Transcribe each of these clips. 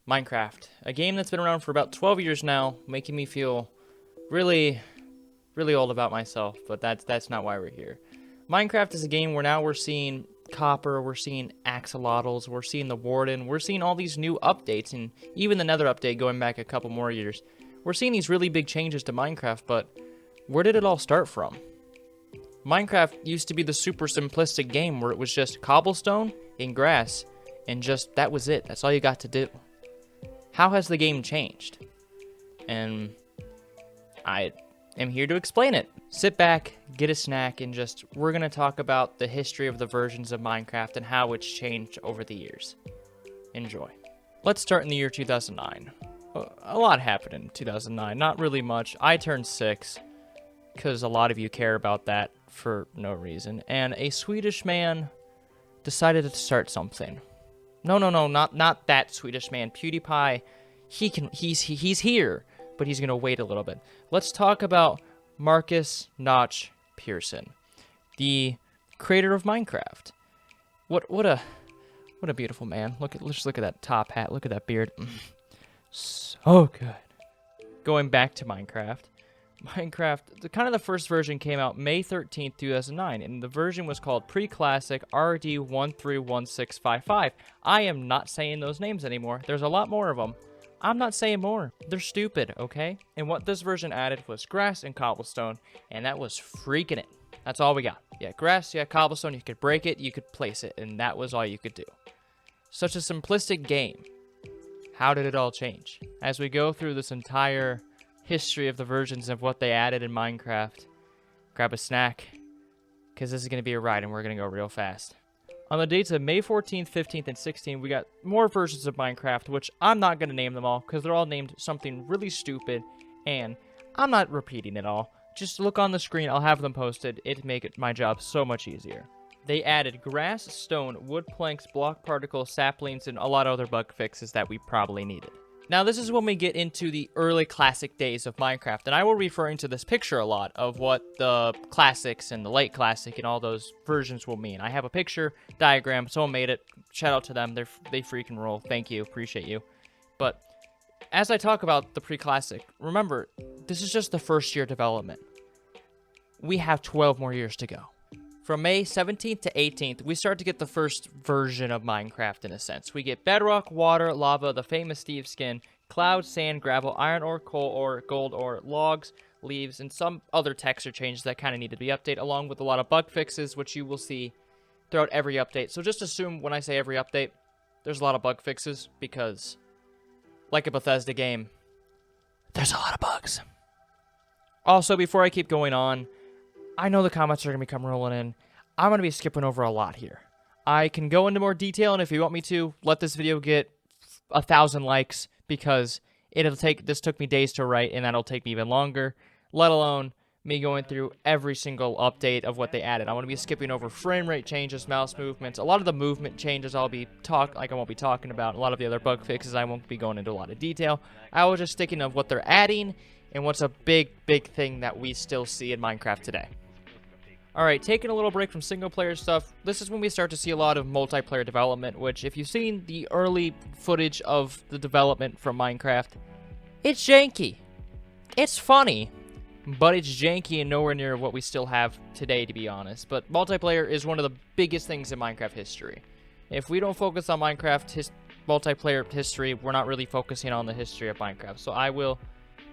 Minecraft, a game that's been around for about 12 years now, making me feel really, really old about myself, but that's not why we're here. Minecraft is a game where now we're seeing Copper, we're seeing Axolotls, we're seeing the Warden, we're seeing all these new updates, and even the Nether update going back a couple more years. We're seeing these really big changes to Minecraft, but where did it all start from? Minecraft used to be the super simplistic game where it was just cobblestone and grass, and just that was it. That's all you got to do. How has the game changed? And I am here to explain it. Sit back, get a snack, and we're going to talk about the history of the versions of Minecraft and how it's changed over the years. Enjoy. Let's start in the year 2009. A lot happened in 2009, not really much. I turned 6, because a lot of you care about that for no reason. And a Swedish man decided to start something. No, not that Swedish man. PewDiePie, he's here, but he's going to wait a little bit. Let's talk about Marcus Notch Pearson, the creator of Minecraft. What a beautiful man. Let's look at that top hat. Look at that beard. So good. Going back to Minecraft, the first version came out May 13th, 2009, and the version was called Pre-Classic RD131655. I am not saying those names anymore. There's a lot more of them. I'm not saying more. They're stupid, okay? And what this version added was grass and cobblestone, and that was freaking it. That's all we got. Yeah, grass, yeah, cobblestone, you could break it, you could place it, and that was all you could do. Such a simplistic game. How did it all change? As we go through this entire history of the versions of what they added in Minecraft, grab a snack, because this is going to be a ride and we're going to go real fast. On the dates of May 14th, 15th, and 16th, we got more versions of Minecraft, which I'm not going to name them all because they're all named something really stupid, and I'm not repeating it all. Just look on the screen, I'll have them posted. It'd make my job so much easier. They added grass, stone, wood planks, block particles, saplings, and a lot of other bug fixes that we probably needed. Now, this is when we get into the early classic days of Minecraft, and I will be referring to this picture a lot of what the classics and the late classic and all those versions will mean. I have a picture, diagram, someone made it. Shout out to them. They freaking roll. Thank you. Appreciate you. But as I talk about the pre-classic, remember, this is just the first year development. We have 12 more years to go. From May 17th to 18th, we start to get the first version of Minecraft in a sense. We get bedrock, water, lava, the famous Steve skin, cloud, sand, gravel, iron ore, coal ore, gold ore, logs, leaves, and some other texture changes that kind of need to be updated, along with a lot of bug fixes, which you will see throughout every update. So just assume when I say every update, there's a lot of bug fixes, because like a Bethesda game, there's a lot of bugs. Also, before I keep going on, I know the comments are going to become rolling in. I'm going to be skipping over a lot here. I can go into more detail, and if you want me to, let this video get 1,000 likes, because this took me days to write, and that'll take me even longer, let alone me going through every single update of what they added. I want to be skipping over frame rate changes, mouse movements, a lot of the movement changes I won't be talking about, a lot of the other bug fixes I won't be going into a lot of detail. I was just sticking of what they're adding, and what's a big thing that we still see in Minecraft today. Alright, taking a little break from single-player stuff, this is when we start to see a lot of multiplayer development, which, if you've seen the early footage of the development from Minecraft, it's janky. It's funny, but it's janky and nowhere near what we still have today, to be honest. But multiplayer is one of the biggest things in Minecraft history. If we don't focus on Minecraft multiplayer history, we're not really focusing on the history of Minecraft, so I will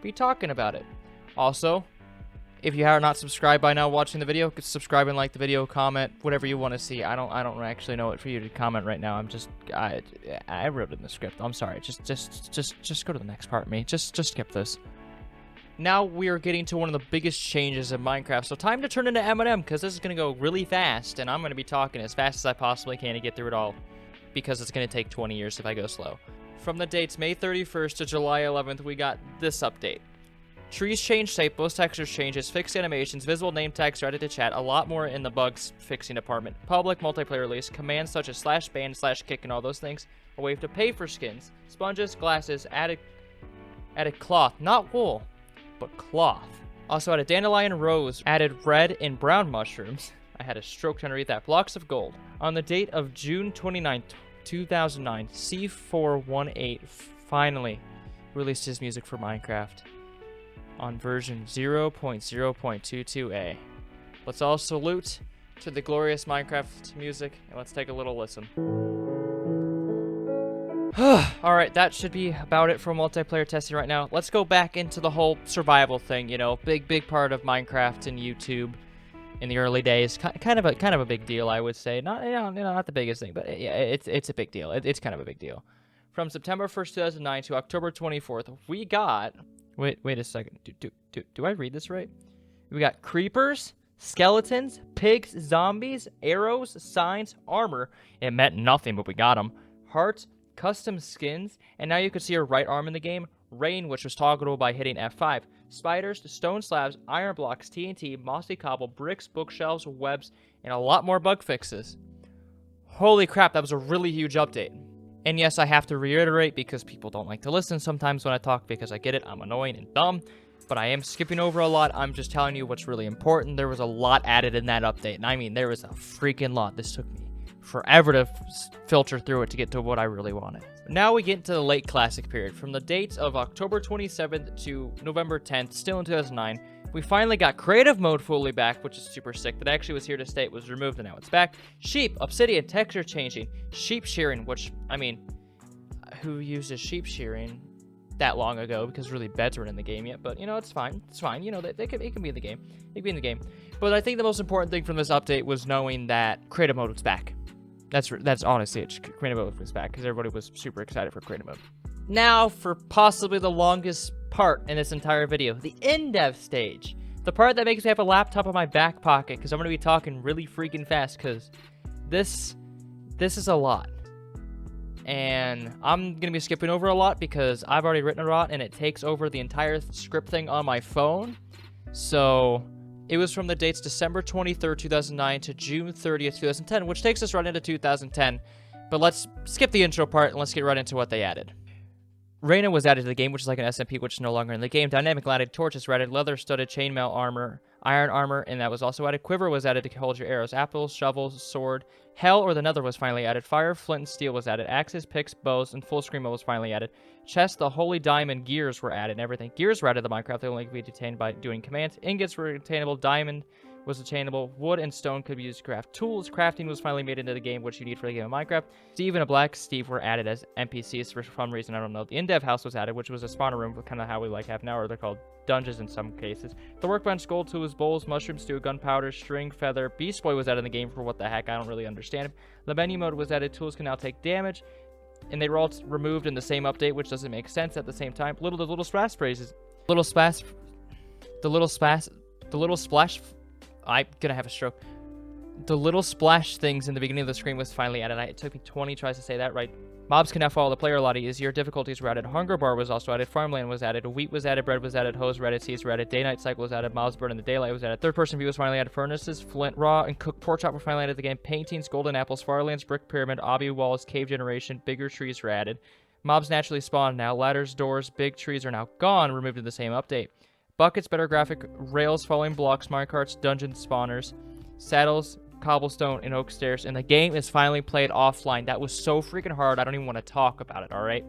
be talking about it. Also, if you are not subscribed by now watching the video, subscribe and like the video, comment, whatever you want to see. I don't actually know what for you to comment right now. I wrote it in the script. I'm sorry. Just go to the next part, me. Just skip this. Now we are getting to one of the biggest changes in Minecraft. So time to turn into M&M, because this is going to go really fast, and I'm going to be talking as fast as I possibly can to get through it all, because it's going to take 20 years if I go slow. From the dates May 31st to July 11th, we got this update. Trees change shape, most textures changes, fixed animations, visible name tags are added to chat, a lot more in the bugs fixing department. Public multiplayer release, commands such as /ban, /kick, and all those things. A way to pay for skins, sponges, glasses, added cloth, not wool, but cloth. Also added dandelion rose, added red and brown mushrooms. I had a stroke trying to read that. Blocks of gold. On the date of June 29th, 2009, C418 finally released his music for Minecraft on version 0.0.22a. Let's all salute to the glorious Minecraft music, and let's take a little listen. Alright, that should be about it for multiplayer testing right now. Let's go back into the whole survival thing, you know, big part of Minecraft and YouTube in the early days. Kind of a big deal, I would say. Not, not the biggest thing, but yeah, it's a big deal. It's kind of a big deal. From September 1st, 2009 to October 24th, we got... Wait a second. Do I read this right? We got creepers, skeletons, pigs, zombies, arrows, signs, armor. It meant nothing, but we got them. Hearts, custom skins, and now you can see your right arm in the game. Rain, which was toggleable by hitting F5. Spiders, stone slabs, iron blocks, TNT, mossy cobble, bricks, bookshelves, webs, and a lot more bug fixes. Holy crap, that was a really huge update. And yes, I have to reiterate because people don't like to listen sometimes when I talk because I get it, I'm annoying and dumb, but I am skipping over a lot. I'm just telling you what's really important. There was a lot added in that update, and I mean, there was a freaking lot. This took me forever to filter through it to get to what I really wanted. Now we get into the late classic period. From the dates of October 27th to November 10th, still in 2009, we finally got creative mode fully back, which is super sick. That actually was here to stay. It was removed and now it's back. Sheep, obsidian, texture changing, sheep shearing, which, I mean, who uses sheep shearing that long ago? Because really beds weren't in the game yet, but you know, it's fine. It's fine. You know, it can be in the game. It can be in the game. But I think the most important thing from this update was knowing that creative mode was back. That's honestly it. Creative mode was back because everybody was super excited for creative mode. Now for possibly the longest part in this entire video, the Indev stage. The part that makes me have a laptop in my back pocket because I'm going to be talking really freaking fast because this is a lot. And I'm going to be skipping over a lot because I've already written a lot and it takes over the entire script thing on my phone. So it was from the dates December 23rd, 2009 to June 30th, 2010, which takes us right into 2010. But let's skip the intro part and let's get right into what they added. Reyna was added to the game, which is like an SMP, which is no longer in the game. Dynamic lighted torches were added. Leather-studded chainmail armor, iron armor, and that was also added. Quiver was added to hold your arrows. Apples, shovels, sword. Hell or the Nether was finally added. Fire, flint, and steel was added. Axes, picks, bows, and full screen mode was finally added. Chest, the holy diamond, gears were added, and everything. Gears were added to Minecraft. They only could be detained by doing commands. Ingots were attainable. Diamond was attainable. Wood and stone could be used to craft tools. Crafting was finally made into the game, which you need for the game of Minecraft. Steve and a black Steve were added as NPCs for some reason, I don't know. The Indev house was added, which was a spawner room, kind of how we like have now, or they're called dungeons in some cases. The workbench, gold tools, bowls, mushroom stew, gunpowder, string, feather. Beast Boy was added in the game for what the heck, I don't really understand. The menu mode was added. Tools can now take damage, and they were all removed in the same update, which doesn't make sense at the same time. The little splash phrases. The little splash. I'm gonna have a stroke. The little splash things in the beginning of the screen was finally added. It took me 20 tries to say that right. Mobs can now follow the player a lot easier. Difficulties were added. Hunger bar was also added. Farmland was added. Wheat was added. Bread was added. Hose were added. Seeds were added. Day-night cycle was added. Mobs burn in the daylight was added. Third-person view was finally added. Furnaces, flint, raw, and cooked pork chop were finally added to the game. Paintings, golden apples, farlands, brick pyramid, obby walls, cave generation, bigger trees were added. Mobs naturally spawn now. Ladders, doors, big trees are now gone, removed in the same update. Buckets, better graphic, rails, falling blocks, minecarts, dungeon spawners, saddles, cobblestone, and oak stairs, and the game is finally played offline. That was so freaking hard, I don't even want to talk about it, alright?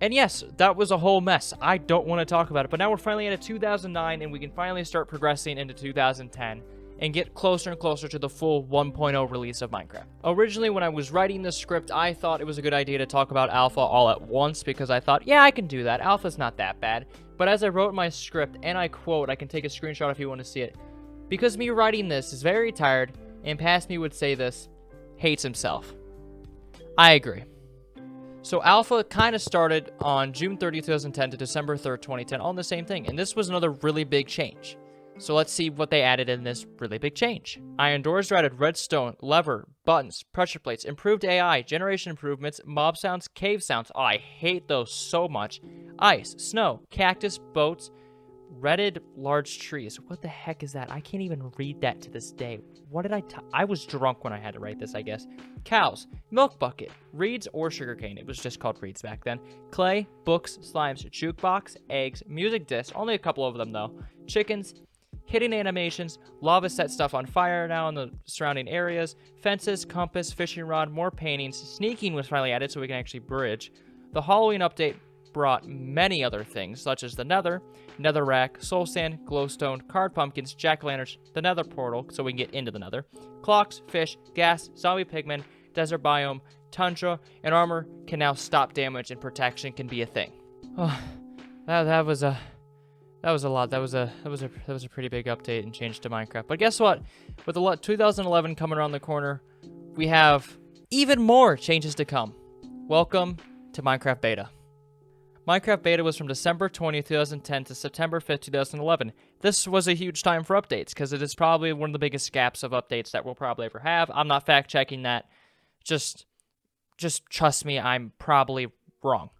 And yes, that was a whole mess. I don't want to talk about it, but now we're finally at 2009, and we can finally start progressing into 2010 and get closer and closer to the full 1.0 release of Minecraft. Originally, when I was writing this script, I thought it was a good idea to talk about Alpha all at once because I thought, yeah, I can do that. Alpha's not that bad. But as I wrote my script, and I quote, I can take a screenshot if you want to see it, because me writing this is very tired, and past me would say this, hates himself. I agree. So Alpha kind of started on June 30, 2010 to December 3rd, 2010, on the same thing, and this was another really big change. So let's see what they added in this really big change. Iron doors were added, redstone, lever, buttons, pressure plates, improved AI, generation improvements, mob sounds, cave sounds. Oh, I hate those so much. Ice, snow, cactus, boats, redded large trees. What the heck is that? I can't even read that to this day. What did I was drunk when I had to write this, I guess. Cows, milk bucket, reeds or sugarcane. It was just called reeds back then. Clay, books, slimes, jukebox, eggs, music discs. Only a couple of them though. Chickens, hitting animations, lava set stuff on fire now in the surrounding areas, fences, compass, fishing rod, more paintings. Sneaking was finally added so we can actually bridge. The Halloween update brought many other things, such as the Nether, Netherrack, Soul Sand, Glowstone, Card Pumpkins, Jack-o'-lanterns, the Nether Portal, so we can get into the Nether, clocks, fish, gas, zombie pigmen, desert biome, tundra, and armor can now stop damage and protection can be a thing. Oh, that was a lot. That was a pretty big update and change to Minecraft. But guess what? With 2011 coming around the corner, we have even more changes to come. Welcome to Minecraft Beta. Minecraft Beta was from December 20th, 2010 to September 5th, 2011. This was a huge time for updates because it is probably one of the biggest gaps of updates that we'll probably ever have. I'm not fact-checking that. Just trust me, I'm probably wrong.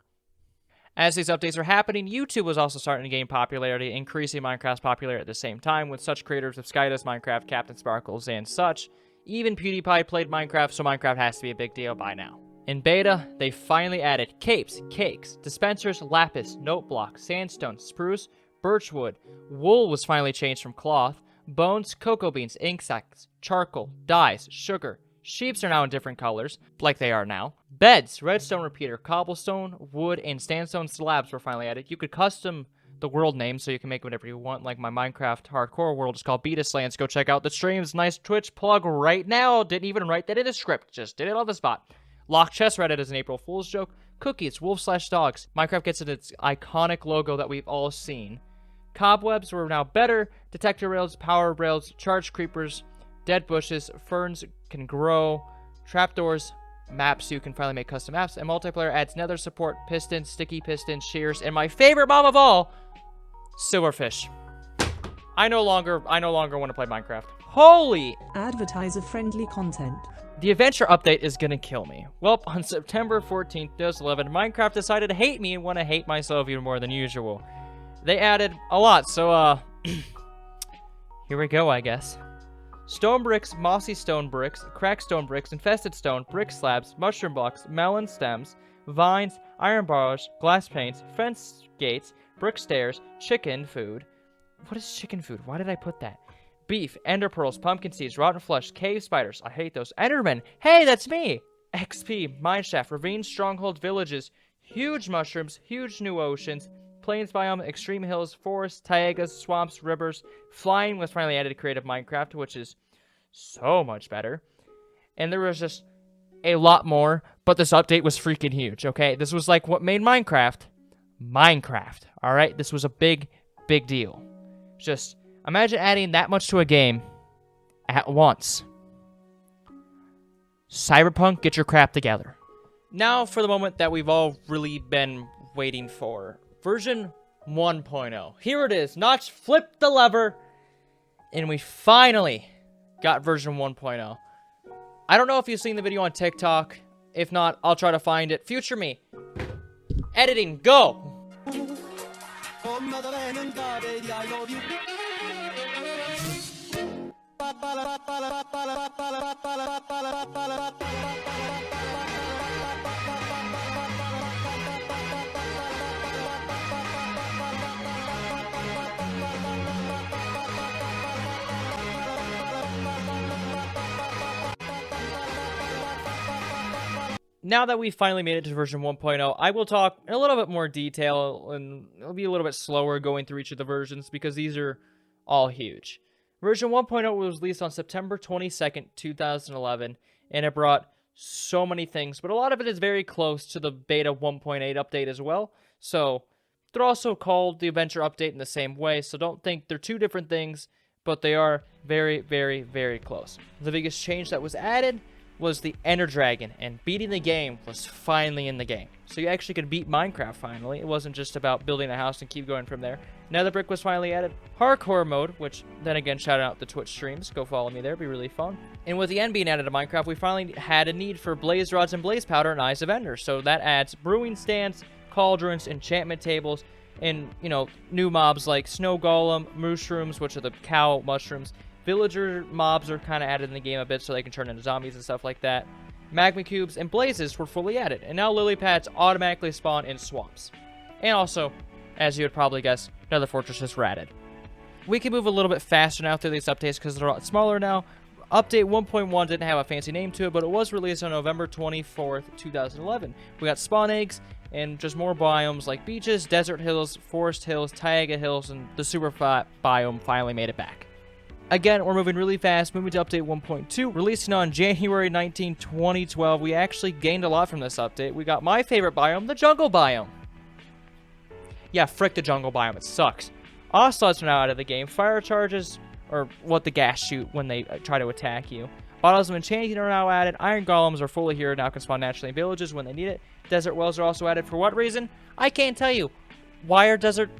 As these updates are happening, YouTube was also starting to gain popularity, increasing Minecraft's popularity at the same time, with such creators of Skydos, Minecraft, Captain Sparkles, and such. Even PewDiePie played Minecraft, so Minecraft has to be a big deal by now. In beta, they finally added capes, cakes, dispensers, lapis, note block, sandstone, spruce, birchwood. Wool was finally changed from cloth, bones, cocoa beans, ink sacs, charcoal, dyes, sugar. Sheeps are now in different colors, like they are now. Beds, redstone repeater, cobblestone, wood, and sandstone slabs were finally added. You could custom the world name so you can make whatever you want, like my Minecraft hardcore world is called Yeetus Lands. Go check out the streams. Nice Twitch plug right now. Didn't even write that in a script. Just did it on the spot. Lock chest Reddit as an April Fool's joke. Cookies, wolf/dogs. Minecraft gets its iconic logo that we've all seen. Cobwebs were now better. Detector rails, power rails, charged creepers, dead bushes, ferns can grow, trapdoors, maps, so you can finally make custom maps, and multiplayer adds nether support, pistons, sticky pistons, shears, and my favorite mom of all, silverfish. I no longer want to play Minecraft. Holy! Advertiser-friendly content. The adventure update is gonna kill me. Well, on September 14th, 2011, Minecraft decided to hate me and want to hate myself even more than usual. They added a lot, so, here we go, I guess. Stone bricks, mossy stone bricks, cracked stone bricks, infested stone, brick slabs, mushroom blocks, melon stems, vines, iron bars, glass panes, fence gates, brick stairs, chicken food. What is chicken food? Why did I put that? Beef, ender pearls, pumpkin seeds, rotten flesh, cave spiders. I hate those. Endermen. Hey, that's me. XP, mineshaft, ravines, stronghold, villages, huge mushrooms, huge new oceans, plains biome, extreme hills, forests, taigas, swamps, rivers. Flying was finally added to Creative Minecraft, which is so much better. And there was just a lot more, but this update was freaking huge, okay? This was like what made Minecraft, all right? This was a big, big deal. Just imagine adding that much to a game at once. Cyberpunk, get your crap together. Now for the moment that we've all really been waiting for. Version 1.0. Here it is. Notch flipped the lever, and we finally got version 1.0. I don't know if you've seen the video on TikTok. If not, I'll try to find it. Future me. Editing, go! Now that we've finally made it to version 1.0, I will talk in a little bit more detail, and it'll be a little bit slower going through each of the versions because these are all huge. Version 1.0 was released on September 22nd, 2011, and it brought so many things, but a lot of it is very close to the beta 1.8 update as well, so they're also called the Adventure Update in the same way, so don't think they're two different things, but they are very, very, very close. The biggest change that was added was the Ender Dragon, and beating the game was finally in the game. So you actually could beat Minecraft finally. It wasn't just about building a house and keep going from there. Nether Brick was finally added. Hardcore mode, which then again, shout out the Twitch streams. Go follow me there, it'd be really fun. And with the end being added to Minecraft, we finally had a need for blaze rods and blaze powder and Eyes of Ender. So that adds brewing stands, cauldrons, enchantment tables, and, you know, new mobs like Snow Golem, mushrooms, which are the cow mushrooms. Villager mobs are kind of added in the game a bit so they can turn into zombies and stuff like that. Magma cubes and blazes were fully added, and now lily pads automatically spawn in swamps. And also, as you would probably guess, nether fortresses were added. We can move a little bit faster now through these updates because they're a lot smaller now. Update 1.1 didn't have a fancy name to it, but it was released on November 24th, 2011. We got spawn eggs, and just more biomes like beaches, desert hills, forest hills, taiga hills, and the super flat biome finally made it back. Again, we're moving really fast, moving to update 1.2, releasing on January 19, 2012. We actually gained a lot from this update. We got my favorite biome, the jungle biome. Yeah, frick the jungle biome, it sucks. Ocelots are now out of the game. Fire charges, or what the gas shoot when they try to attack you. Bottles of enchanting are now added. Iron golems are fully here, now can spawn naturally in villages when they need it. Desert wells are also added. For what reason? I can't tell you. Why are desert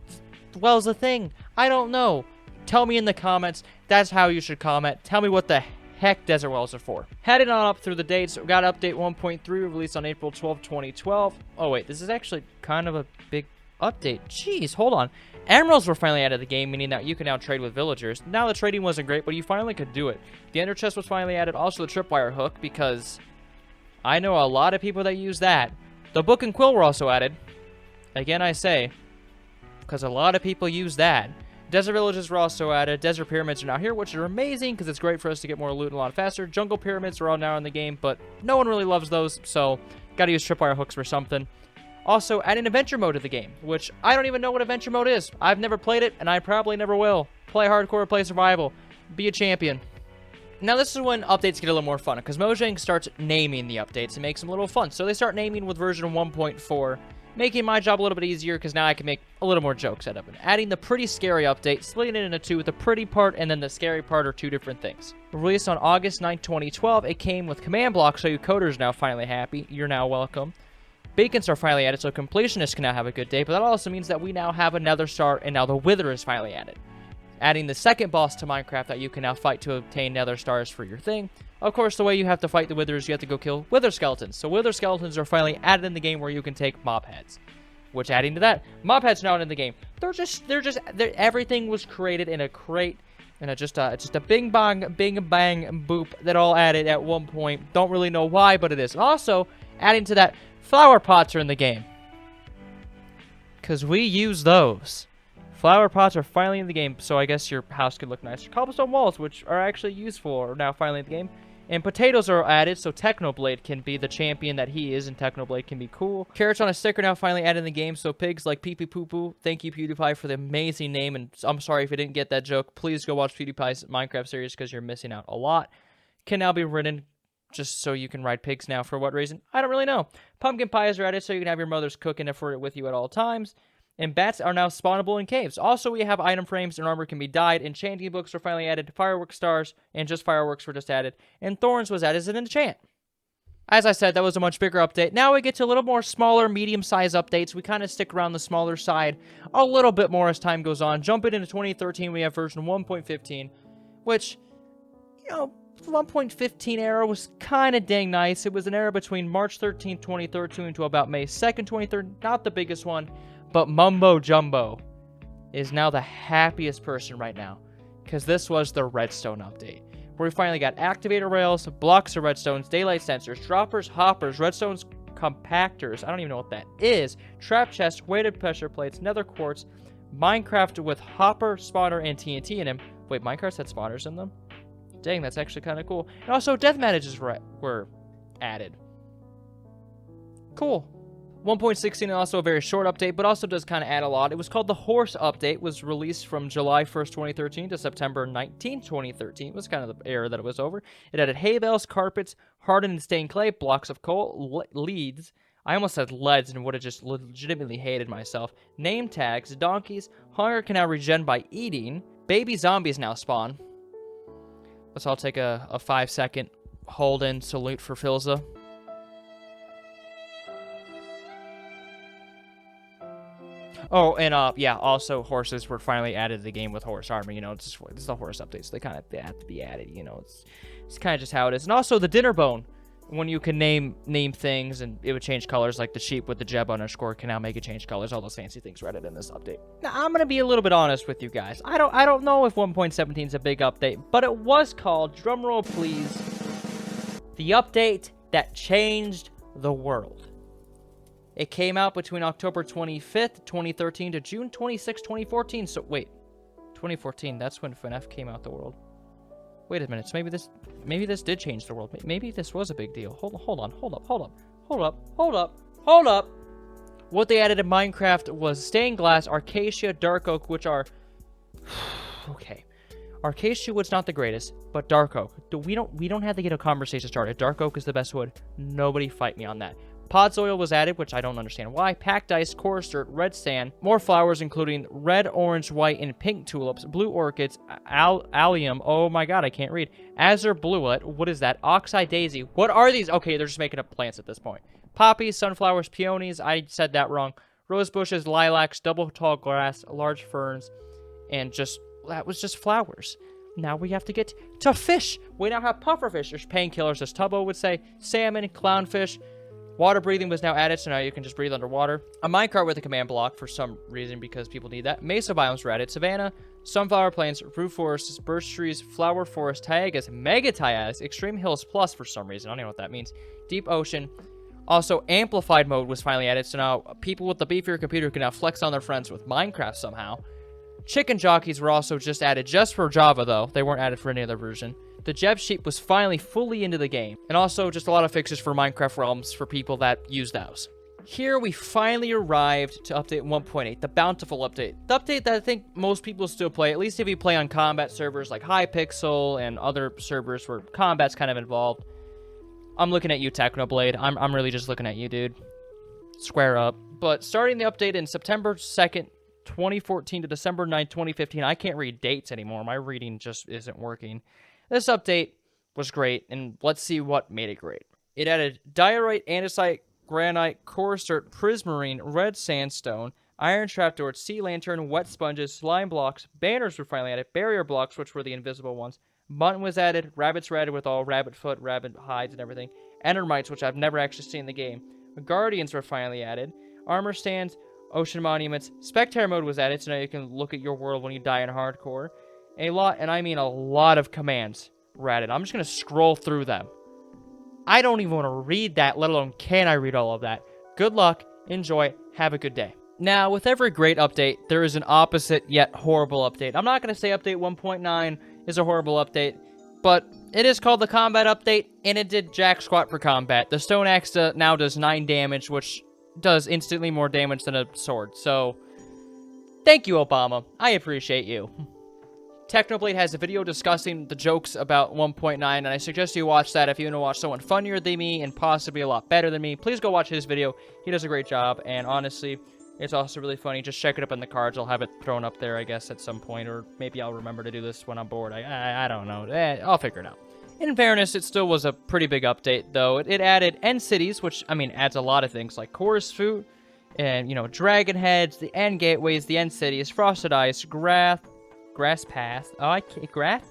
wells a thing? I don't know. Tell me in the comments. That's how you should comment. Tell me what the heck desert wells are for. Heading on up through the dates, we got update 1.3 released on April 12, 2012. Oh wait, this is actually kind of a big update. Jeez, hold on. Emeralds were finally added to the game, meaning that you can now trade with villagers. Now the trading wasn't great, but you finally could do it. The ender chest was finally added, also the tripwire hook, because I know a lot of people that use that. The book and quill were also added. Again, I say, because a lot of people use that. Desert villages were also added. Desert pyramids are now here, which are amazing because it's great for us to get more loot a lot faster. Jungle pyramids are all now in the game, but no one really loves those, so gotta use tripwire hooks for something. Also, adding adventure mode to the game, which I don't even know what adventure mode is. I've never played it, and I probably never will. Play hardcore, play survival, be a champion. Now this is when updates get a little more fun, because Mojang starts naming the updates and makes them a little fun. So they start naming with version 1.4, making my job a little bit easier, because now I can make a little more jokes out of it. Adding the pretty scary update, splitting it into two, with the pretty part and then the scary part are two different things. Released on August 9, 2012, it came with command blocks, so you coders now finally happy. You're now welcome. Beacons are finally added, so completionists can now have a good day, but that also means that we now have another star, and now the Wither is finally added. Adding the second boss to Minecraft that you can now fight to obtain nether stars for your thing. Of course, the way you have to fight the Withers, you have to go kill Wither skeletons. So Wither skeletons are finally added in the game where you can take mob heads. Which, adding to that, mob heads are not in the game. Everything was created in a crate, and just a bing bang boop that all added at one point. Don't really know why, but it is. Also, adding to that, flower pots are in the game. Because we use those. Flower pots are finally in the game, so I guess your house could look nicer. Cobblestone walls, which are actually useful, are now finally in the game. And potatoes are added, so Technoblade can be the champion that he is, and Technoblade can be cool. Carrots on a stick are now finally added in the game, so pigs like Pee Pee Poo Poo. Thank you, PewDiePie, for the amazing name, and I'm sorry if you didn't get that joke. Please go watch PewDiePie's Minecraft series, because you're missing out a lot. Can now be ridden just so you can ride pigs now. For what reason? I don't really know. Pumpkin pies are added, so you can have your mother's cooking for it with you at all times. And bats are now spawnable in caves. Also, we have item frames and armor can be dyed. Enchanting books were finally added. Fireworks stars and just fireworks were just added. And thorns was added as an enchant. As I said, that was a much bigger update. Now we get to a little more smaller, medium-sized updates. We kind of stick around the smaller side a little bit more as time goes on. Jumping into 2013, we have version 1.15, which, you know, 1.15 era was kind of dang nice. It was an era between March 13th, 2013 to about May 2nd, 2013. Not the biggest one. But Mumbo Jumbo is now the happiest person right now, because this was the redstone update, where we finally got activator rails, blocks of redstones, daylight sensors, droppers, hoppers, redstones, compactors, I don't even know what that is, trap chests, weighted pressure plates, nether quartz, Minecraft with hopper, spawner, and TNT in him. Wait, Minecraft had spawners in them? Dang, that's actually kind of cool. And also, death manages were added. Cool. 1.16 is also a very short update, but also does kind of add a lot. It was called the Horse Update, was released from July 1st, 2013 to September 19th, 2013. It was kind of the era that it was over. It added hay bales, carpets, hardened and stained clay, blocks of coal, leads. I almost said leads and would have just legitimately hated myself. Name tags, donkeys, hunger can now regen by eating. Baby zombies now spawn. Let's all take a 5-second hold-in salute for Filza. Oh, and yeah, also horses were finally added to the game with horse armor. You know, it's the horse updates. So they have to be added. You know, it's kind of just how it is. And also the dinner bone, when you can name things and it would change colors, like the sheep with the Jeb underscore can now make it change colors. All those fancy things were added in this update. Now I'm gonna be a little bit honest with you guys. I don't know if 1.17 is a big update, but it was called, drumroll please, the update that changed the world. It came out between October 25th, 2013 to June 26, 2014. So, wait. 2014, that's when FNAF came out the world. Wait a minute. So maybe this did change the world. Maybe this was a big deal. Hold up. What they added in Minecraft was stained glass, acacia, dark oak, which are... okay. Acacia wood's not the greatest, but dark oak. We don't have to get a conversation started. Dark oak is the best wood. Nobody fight me on that. Pods oil was added, which I don't understand why. Packed ice, coarse dirt, red sand, more flowers including red, orange, white, and pink tulips, blue orchids, allium, oh my god, I can't read. Azure bluet, what is that? Oxeye daisy, what are these? Okay, they're just making up plants at this point. Poppies, sunflowers, peonies, I said that wrong. Rose bushes, lilacs, double tall grass, large ferns, and that was just flowers. Now we have to get to fish. We now have pufferfish. There's painkillers, as Tubbo would say. Salmon, clownfish. Water breathing was now added, so now you can just breathe underwater. A minecart with a command block for some reason because people need that. Mesa biomes were added. Savanna, sunflower plains, roof forests, birch trees, flower forest, taigas, mega taigas, extreme hills plus for some reason. I don't know what that means. Deep ocean. Also, amplified mode was finally added, so now people with the beefier computer can now flex on their friends with Minecraft somehow. Chicken jockeys were also just added just for Java, though. They weren't added for any other version. The Jeb sheep was finally fully into the game. And also just a lot of fixes for Minecraft realms for people that use those. Here we finally arrived to update 1.8, the bountiful update. The update that I think most people still play, at least if you play on combat servers like Hypixel and other servers where combat's kind of involved. I'm looking at you, Technoblade. I'm really just looking at you, dude. Square up. But starting the update in September 2nd, 2014 to December 9th, 2015. I can't read dates anymore. My reading just isn't working. This update was great, and let's see what made it great. It added diorite, andesite, granite, coarse dirt, prismarine, red sandstone, iron trapdoor, sea lantern, wet sponges, slime blocks, banners were finally added, barrier blocks, which were the invisible ones, mutton was added, rabbits were added with all rabbit foot, rabbit hides, and everything, endermites, which I've never actually seen in the game, guardians were finally added, armor stands, ocean monuments, spectator mode was added, so now you can look at your world when you die in hardcore. A lot, and I mean a lot of commands were added. I'm just going to scroll through them. I don't even want to read that, let alone can I read all of that. Good luck, enjoy, have a good day. Now, with every great update, there is an opposite yet horrible update. I'm not going to say update 1.9 is a horrible update, but it is called the combat update, and it did jack squat for combat. The stone axe now does 9 damage, which does instantly more damage than a sword. So, thank you, Obama. I appreciate you. Technoblade has a video discussing the jokes about 1.9, and I suggest you watch that if you want to watch someone funnier than me and possibly a lot better than me. Please go watch his video. He does a great job, and honestly, it's also really funny. Just check it up in the cards. I'll have it thrown up there, I guess, at some point, or maybe I'll remember to do this when I'm bored. I don't know. I'll figure it out. In fairness, it still was a pretty big update, though. It added end cities, which, I mean, adds a lot of things, like chorus food, and, you know, dragon heads, the end gateways, the end cities, frosted ice, grass path. Oh, grass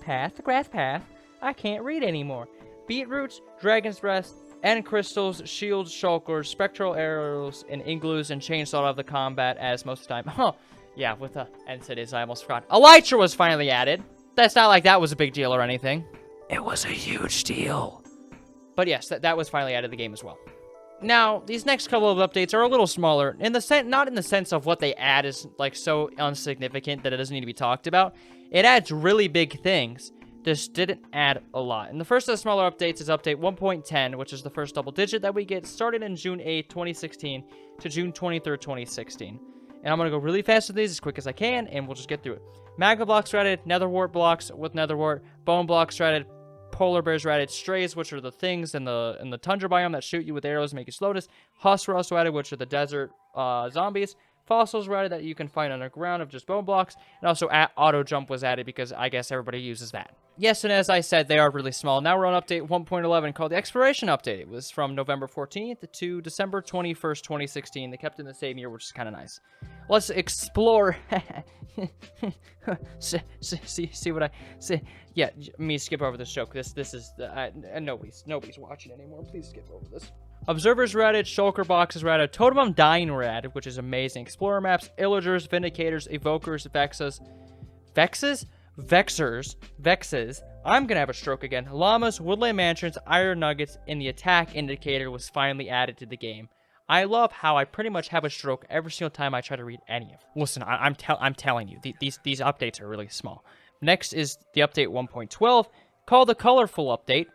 path. I can't read anymore. Beetroots, dragon's breath, end crystals, shields, shulkers, spectral arrows, and igloos, and chainsaw of the combat as most of the time. Huh. Yeah, with the end cities, I almost forgot. Elytra was finally added. That's not like that was a big deal or anything. It was a huge deal. But yes, that was finally added to the game as well. Now, these next couple of updates are a little smaller, not in the sense of what they add is like so insignificant that it doesn't need to be talked about. It adds really big things. This didn't add a lot. And the first of the smaller updates is update 1.10, which is the first double digit that we get, started in June 8th, 2016 to June 23rd, 2016. And I'm going to go really fast with these as quick as I can, and we'll just get through it. Magma blocks are added, nether wart blocks with nether wart, bone blocks are added, polar bears are added, strays, which are the things in the tundra biome that shoot you with arrows and make you slowness. Husks were also added, which are the desert zombies. Fossils were added that you can find underground of just bone blocks. And also auto jump was added because I guess everybody uses that. Yes, and as I said, they are really small. Now we're on update 1.11 called the Exploration Update. It was from November 14th to December 21st, 2016. They kept it in the same year, which is kind of nice. Let's explore. see what I see? Yeah, me skip over this joke. This is nobody's watching anymore. Please skip over this. Observers were added, shulker boxes were added, totem undying were added, which is amazing. Explorer maps, illagers, vindicators, evokers, vexes. I'm gonna have a stroke again. Llamas, woodland mansions, iron nuggets, and the attack indicator was finally added to the game. I love how I pretty much have a stroke every single time I try to read any of them. Listen, I'm telling you, these updates are really small. Next is the update 1.12, called the Colorful Update.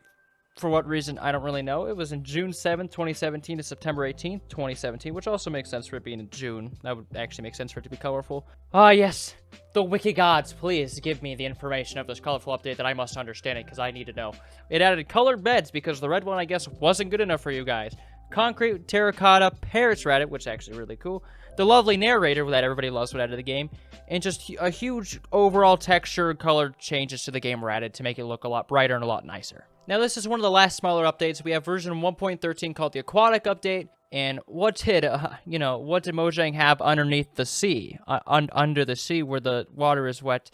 For what reason, I don't really know. It was in June 7th, 2017 to September 18th, 2017, which also makes sense for it being in June. That would actually make sense for it to be colorful. Ah, yes. The wiki gods, please give me the information of this colorful update that I must understand it, because I need to know. It added colored beds, because the red one, I guess, wasn't good enough for you guys. Concrete, terracotta, parrots were added, which is actually really cool. The lovely narrator that everybody loves were added to the game. And just a huge overall texture color changes to the game were added to make it look a lot brighter and a lot nicer. Now, this is one of the last smaller updates. We have version 1.13 called the Aquatic Update. And what did Mojang have underneath the sea? Under the sea where the water is wet?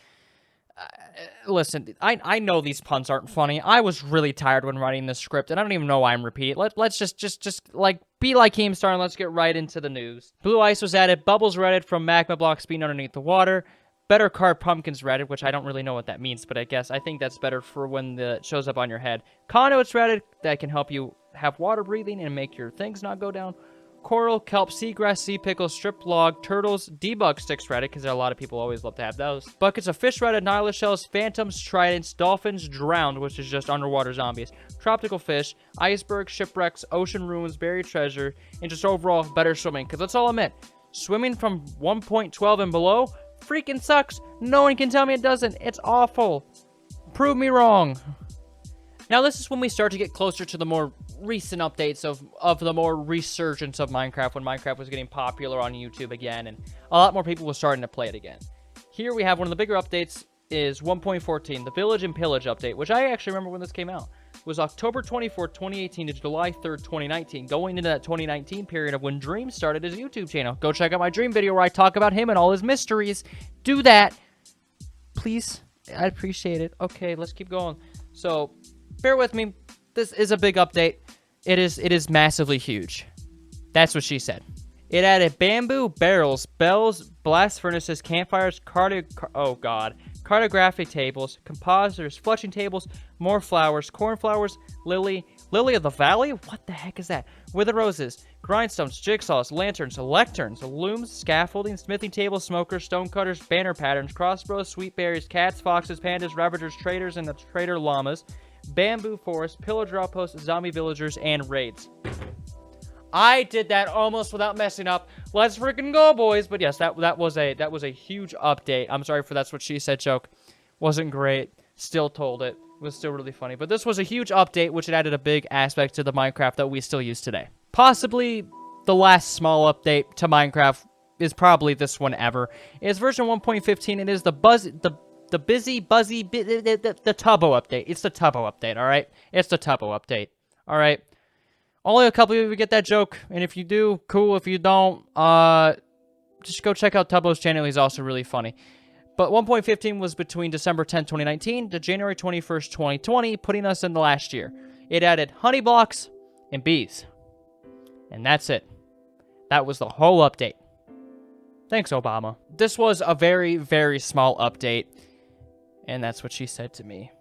Listen, I know these puns aren't funny. I was really tired when writing this script, and I don't even know why I'm repeating. Let's just like, be like Keemstar, and let's get right into the news. Blue ice was added. Bubbles were added from magma blocks being underneath the water. Better carved pumpkins were added, which I don't really know what that means, but I think that's better for when it shows up on your head. Conduits were added that can help you have water breathing and make your things not go down. Coral, kelp, seagrass, sea pickles, strip log, turtles, debug sticks were added, because a lot of people always love to have those. Buckets of fish were added, nihilus shells, phantoms, tridents, dolphins, drowned, which is just underwater zombies, tropical fish, icebergs, shipwrecks, ocean ruins, buried treasure, and just overall better swimming, because that's all I meant. Swimming from 1.12 and below freaking sucks. No one can tell me it doesn't. It's awful. Prove me wrong. Now, this is when we start to get closer to the more recent updates of the more resurgence of Minecraft, when Minecraft was getting popular on YouTube again, and a lot more people were starting to play it again. Here we have one of the bigger updates is 1.14, the Village and Pillage update, which I actually remember when this came out. It was October 24th, 2018 to July 3rd, 2019, going into that 2019 period of when Dream started his YouTube channel. Go check out my Dream video where I talk about him and all his mysteries. Do that, please. I'd appreciate it. Okay, let's keep going. So, bear with me. This is a big update. It is massively huge. That's what she said. It added bamboo, barrels, bells, blast furnaces, campfires, cartographic tables, compositors, fletching tables, more flowers, cornflowers, lily of the valley? What the heck is that? Wither roses, grindstones, jigsaws, lanterns, lecterns, looms, scaffolding, smithing tables, smokers, stone cutters, banner patterns, crossbows, sweet berries, cats, foxes, pandas, ravagers, traders, and the trader llamas, bamboo forest, pillager outposts, zombie villagers, and raids. I did that almost without messing up. Let's freaking go, boys. But yes, that was a huge update. I'm sorry for that's what she said joke. Wasn't great. Still told it. It was still really funny. But this was a huge update, which added a big aspect to the Minecraft that we still use today. Possibly the last small update to Minecraft is probably this one ever. It's version 1.15. It is the Tubbo update. It's the Tubbo update, all right? It's the Tubbo update, all right? Only a couple of you get that joke, and if you do, cool. If you don't, just go check out Tubbo's channel. He's also really funny. But 1.15 was between December 10, 2019 to January 21st, 2020, putting us in the last year. It added honey blocks and bees. And that's it. That was the whole update. Thanks, Obama. This was a very, very small update, and that's what she said to me.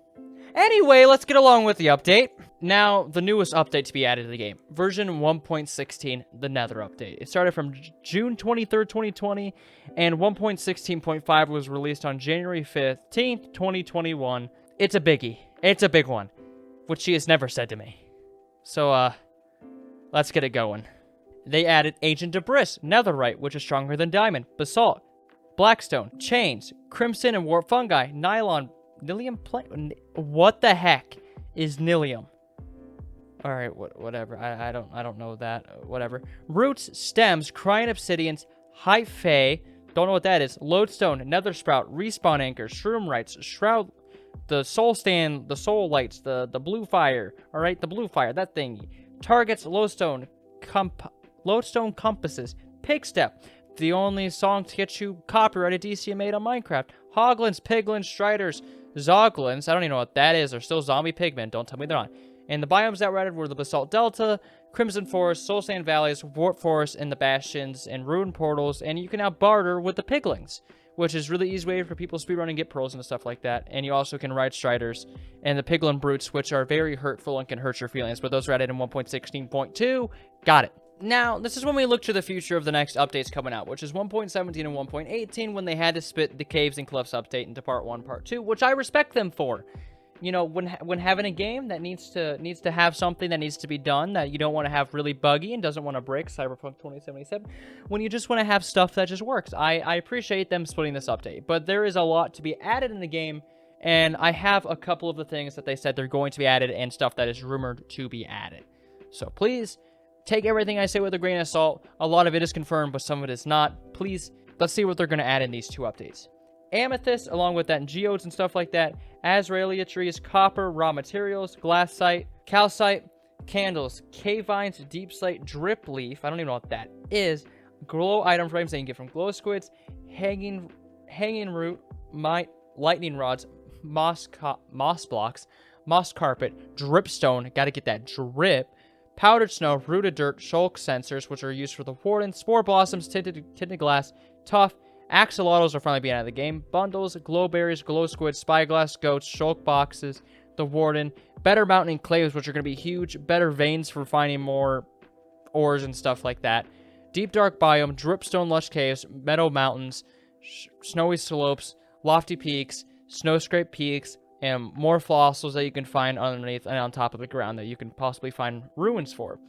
Anyway, let's get along with the update. Now, the newest update to be added to the game. Version 1.16, the Nether update. It started from June 23rd, 2020, and 1.16.5 was released on January 15th, 2021. It's a biggie. It's a big one, which she has never said to me. So, let's get it going. They added Ancient Debris, Netherite, which is stronger than Diamond, Basalt, Blackstone, Chains, Crimson and Warp Fungi, Nylon, Nilium plant. What the heck is Nilium? All right, whatever. I don't know that. Whatever. Roots, stems, crying obsidians, hyphae. Don't know what that is. Lodestone, nether sprout, respawn anchors, shroom rights, shroud, the soul stand, the soul lights, the blue fire. All right, the blue fire, that thingy. Targets, lodestone compasses, pigstep. The only song to get you copyrighted DCMA on Minecraft. Hoglins, piglins, striders, zoglins. I don't even know what that is. They're still zombie pigmen. Don't tell me they're not. And the biomes that were added were the Basalt Delta, Crimson Forest, Soul Sand Valleys, Warp Forest, and the Bastions, and Ruin Portals. And you can now barter with the piglings, which is really easy way for people to speedrun and get pearls and stuff like that. And you also can ride striders and the piglin brutes, which are very hurtful and can hurt your feelings. But those were added in 1.16.2. Got it. Now, this is when we look to the future of the next updates coming out, which is 1.17 and 1.18, when they had to split the Caves and Cliffs update into Part 1, Part 2, which I respect them for. you know, when having a game that needs to have something that needs to be done that you don't want to have really buggy and doesn't want to break, Cyberpunk 2077, when you just want to have stuff that just works. I appreciate them splitting this update, but there is a lot to be added in the game, and I have a couple of the things that they said they're going to be added and stuff that is rumored to be added. So please take everything I say with a grain of salt. A lot of it is confirmed, but some of it is not. Please, let's see what they're going to add in these 2 updates. Amethyst, along with that, and geodes and stuff like that, Azraelia trees, copper, raw materials, glassite, calcite, candles, cave vines, deep slate, drip leaf, I don't even know what that is, glow item frames that you can get from glow squids, hanging root, lightning rods, moss blocks, moss carpet, dripstone, gotta get that drip, powdered snow, rooted dirt, shulk sensors, which are used for the warden, spore blossoms, tinted glass, tough, axolotls are finally being out of the game, bundles, glow berries, glow squids, spyglass goats, shulk boxes, the warden, better mountain claves, which are going to be huge, better veins for finding more ores and stuff like that, deep dark biome, dripstone lush caves, meadow mountains, snowy slopes, lofty peaks, snow scrape peaks, and more fossils that you can find underneath and on top of the ground that you can possibly find ruins for.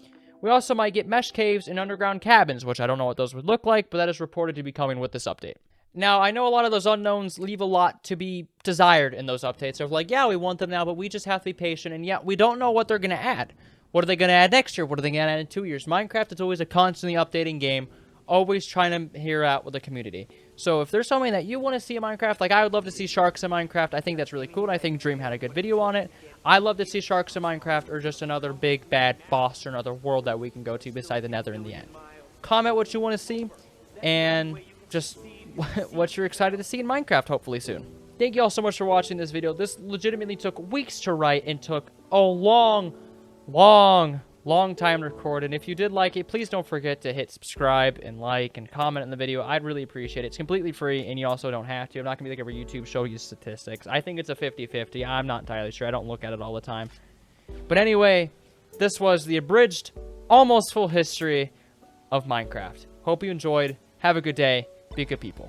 We also might get mesh caves and underground cabins, which I don't know what those would look like, but that is reported to be coming with this update. Now, I know a lot of those unknowns leave a lot to be desired in those updates. They're like, yeah, we want them now, but we just have to be patient, and yeah, we don't know what they're going to add. What are they going to add next year? What are they going to add in 2 years? Minecraft is always a constantly updating game, always trying to hear out with the community. So if there's something that you want to see in Minecraft, like I would love to see sharks in Minecraft. I think that's really cool. I think Dream had a good video on it. I love to see sharks in Minecraft, or just another big bad boss or another world that we can go to beside the Nether in the end. Comment what you want to see, and just what you're excited to see in Minecraft hopefully soon. Thank you all so much for watching this video. This legitimately took weeks to write and took a long time to record, and if you did like it, please don't forget to hit subscribe and like and comment on the video. I'd really appreciate it. It's completely free, and you also don't have to. I'm not gonna be like every YouTube show you statistics. I think it's a 50-50. I'm not entirely sure. I don't look at it all the time. But anyway, this was the abridged, almost full history of Minecraft. Hope you enjoyed. Have a good day. Be good people.